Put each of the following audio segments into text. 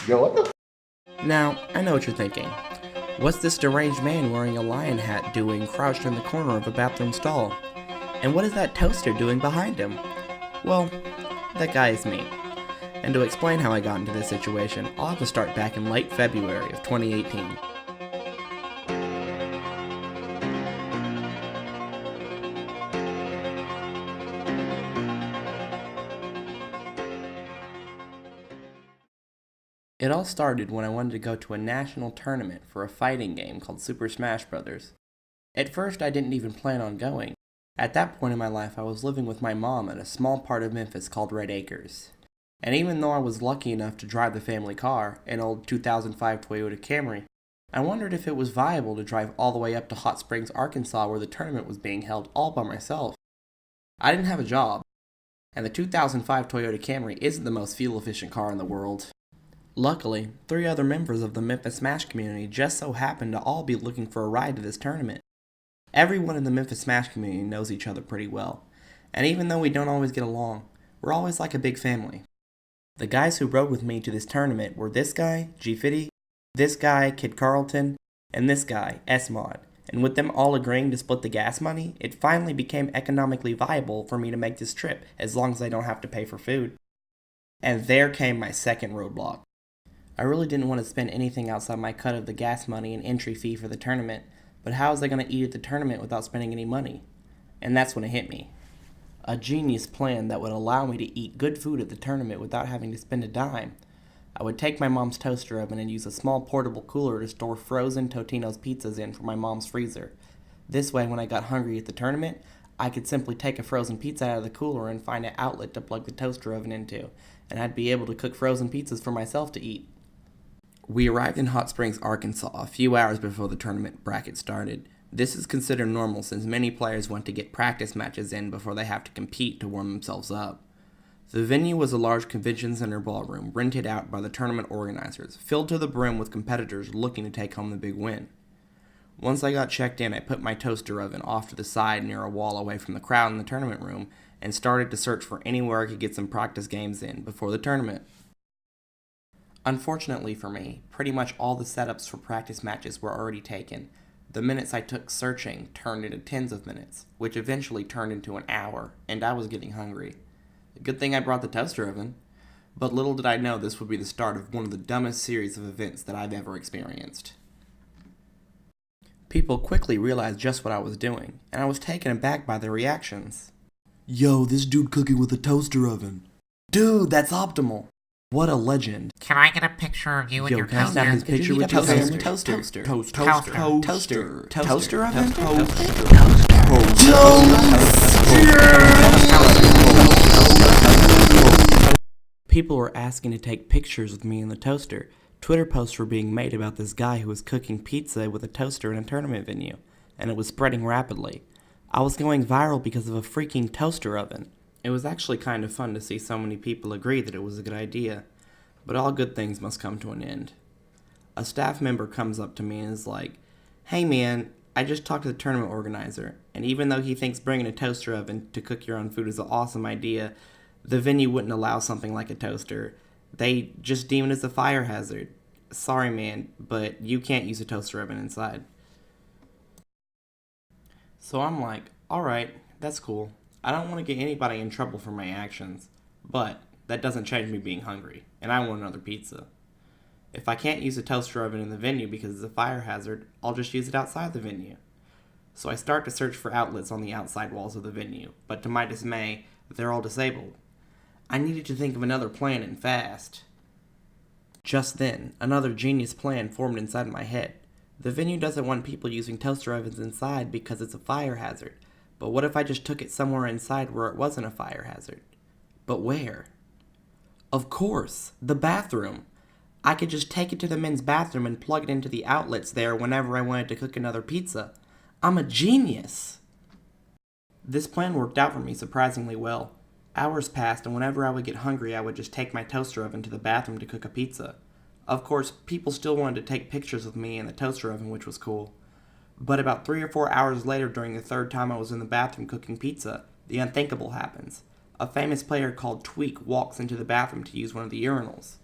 Yo, what the? Now, I know what you're thinking. What's this deranged man wearing a lion hat doing crouched in the corner of a bathroom stall? And what is that toaster doing behind him? Well, that guy is me. And to explain how I got into this situation, I'll have to start back in late February of 2018. It all started when I wanted to go to a national tournament for a fighting game called Super Smash Bros. At first, I didn't even plan on going. At that point in my life, I was living with my mom in a small part of Memphis called Red Acres. And even though I was lucky enough to drive the family car, an old 2005 Toyota Camry, I wondered if it was viable to drive all the way up to Hot Springs, Arkansas, where the tournament was being held, all by myself. I didn't have a job, and the 2005 Toyota Camry isn't the most fuel-efficient car in the world. Luckily, 3 other members of the Memphis Smash community just so happened to all be looking for a ride to this tournament. Everyone in the Memphis Smash community knows each other pretty well, and even though we don't always get along, we're always like a big family. The guys who rode with me to this tournament were this guy, G-Fitty, this guy, Kid Carlton, and this guy, S-Mod, and with them all agreeing to split the gas money, it finally became economically viable for me to make this trip as long as I don't have to pay for food. And there came my second roadblock. I really didn't want to spend anything outside my cut of the gas money and entry fee for the tournament, but how was I going to eat at the tournament without spending any money? And that's when it hit me. A genius plan that would allow me to eat good food at the tournament without having to spend a dime. I would take my mom's toaster oven and use a small portable cooler to store frozen Totino's pizzas in from my mom's freezer. This way, when I got hungry at the tournament, I could simply take a frozen pizza out of the cooler and find an outlet to plug the toaster oven into, and I'd be able to cook frozen pizzas for myself to eat. We arrived in Hot Springs, Arkansas a few hours before the tournament bracket started. This is considered normal since many players want to get practice matches in before they have to compete to warm themselves up. The venue was a large convention center ballroom rented out by the tournament organizers, filled to the brim with competitors looking to take home the big win. Once I got checked in, I put my toaster oven off to the side near a wall away from the crowd in the tournament room and started to search for anywhere I could get some practice games in before the tournament. Unfortunately for me, pretty much all the setups for practice matches were already taken. The minutes I took searching turned into tens of minutes, which eventually turned into an hour, and I was getting hungry. Good thing I brought the toaster oven. But little did I know this would be the start of one of the dumbest series of events that I've ever experienced. People quickly realized just what I was doing, and I was taken aback by their reactions. Yo, this dude cooking with a toaster oven. Dude, that's optimal. What a legend. Can I get a picture of you and your Can I toaster? snap this picture with your toaster? toaster? Toaster oven? People were asking to take pictures with me in the toaster. Twitter posts were being made about this guy who was cooking pizza with a toaster in a tournament venue, and it was spreading rapidly. I was going viral because of a freaking toaster oven. It was actually kind of fun to see so many people agree that it was a good idea, but all good things must come to an end. A staff member comes up to me and is like, "Hey man, I just talked to the tournament organizer, and even though he thinks bringing a toaster oven to cook your own food is an awesome idea, the venue wouldn't allow something like a toaster. They just deem it as a fire hazard. Sorry man, but you can't use a toaster oven inside." So I'm like, alright, that's cool. I don't want to get anybody in trouble for my actions, but that doesn't change me being hungry, and I want another pizza. If I can't use a toaster oven in the venue because it's a fire hazard, I'll just use it outside the venue. So I start to search for outlets on the outside walls of the venue, but to my dismay, they're all disabled. I needed to think of another plan and fast. Just then, another genius plan formed inside my head. The venue doesn't want people using toaster ovens inside because it's a fire hazard. But what if I just took it somewhere inside where it wasn't a fire hazard? But where? Of course, the bathroom. I could just take it to the men's bathroom and plug it into the outlets there whenever I wanted to cook another pizza. I'm a genius! This plan worked out for me surprisingly well. Hours passed, and whenever I would get hungry, I would just take my toaster oven to the bathroom to cook a pizza. Of course, people still wanted to take pictures of me in the toaster oven, which was cool. But about 3 or 4 hours later, during the third time I was in the bathroom cooking pizza, the unthinkable happens. A famous player called Tweak walks into the bathroom to use one of the urinals.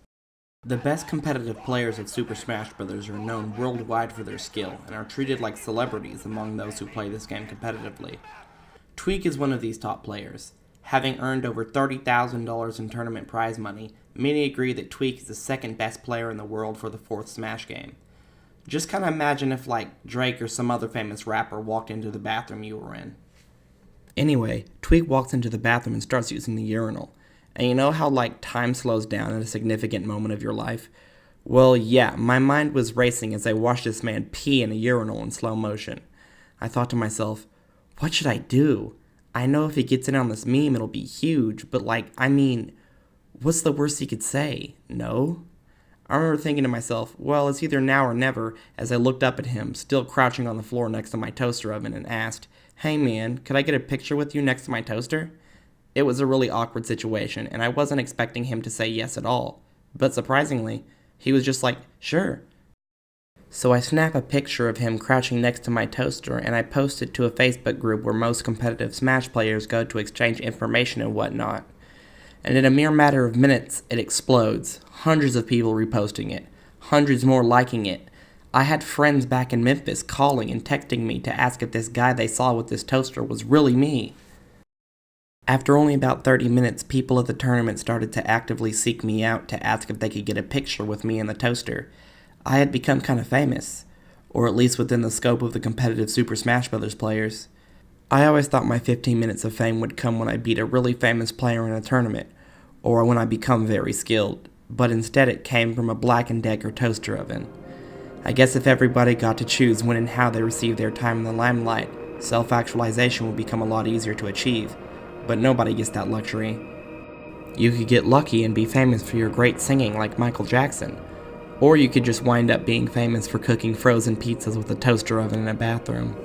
The best competitive players of Super Smash Bros. Are known worldwide for their skill and are treated like celebrities among those who play this game competitively. Tweak is one of these top players. Having earned over $30,000 in tournament prize money, many agree that Tweak is the second best player in the world for the fourth Smash game. Just kind of imagine if Drake or some other famous rapper walked into the bathroom you were in. Anyway, Tweak walks into the bathroom and starts using the urinal. And you know how time slows down at a significant moment of your life? Well, yeah, my mind was racing as I watched this man pee in a urinal in slow motion. I thought to myself, what should I do? I know if he gets in on this meme it'll be huge, but what's the worst he could say? No? I remember thinking to myself, well, it's either now or never, as I looked up at him, still crouching on the floor next to my toaster oven, and asked, hey man, could I get a picture with you next to my toaster? It was a really awkward situation, and I wasn't expecting him to say yes at all. But surprisingly, he was just like, sure. So I snap a picture of him crouching next to my toaster, and I post it to a Facebook group where most competitive Smash players go to exchange information and whatnot. And in a mere matter of minutes, it explodes. Hundreds of people reposting it. Hundreds more liking it. I had friends back in Memphis calling and texting me to ask if this guy they saw with this toaster was really me. After only about 30 minutes, people at the tournament started to actively seek me out to ask if they could get a picture with me and the toaster. I had become kind of famous, or at least within the scope of the competitive Super Smash Bros. Players. I always thought my 15 minutes of fame would come when I beat a really famous player in a tournament, or when I become very skilled, but instead it came from a Black & Decker toaster oven. I guess if everybody got to choose when and how they received their time in the limelight, self-actualization would become a lot easier to achieve. But nobody gets that luxury. You could get lucky and be famous for your great singing like Michael Jackson, or you could just wind up being famous for cooking frozen pizzas with a toaster oven in a bathroom.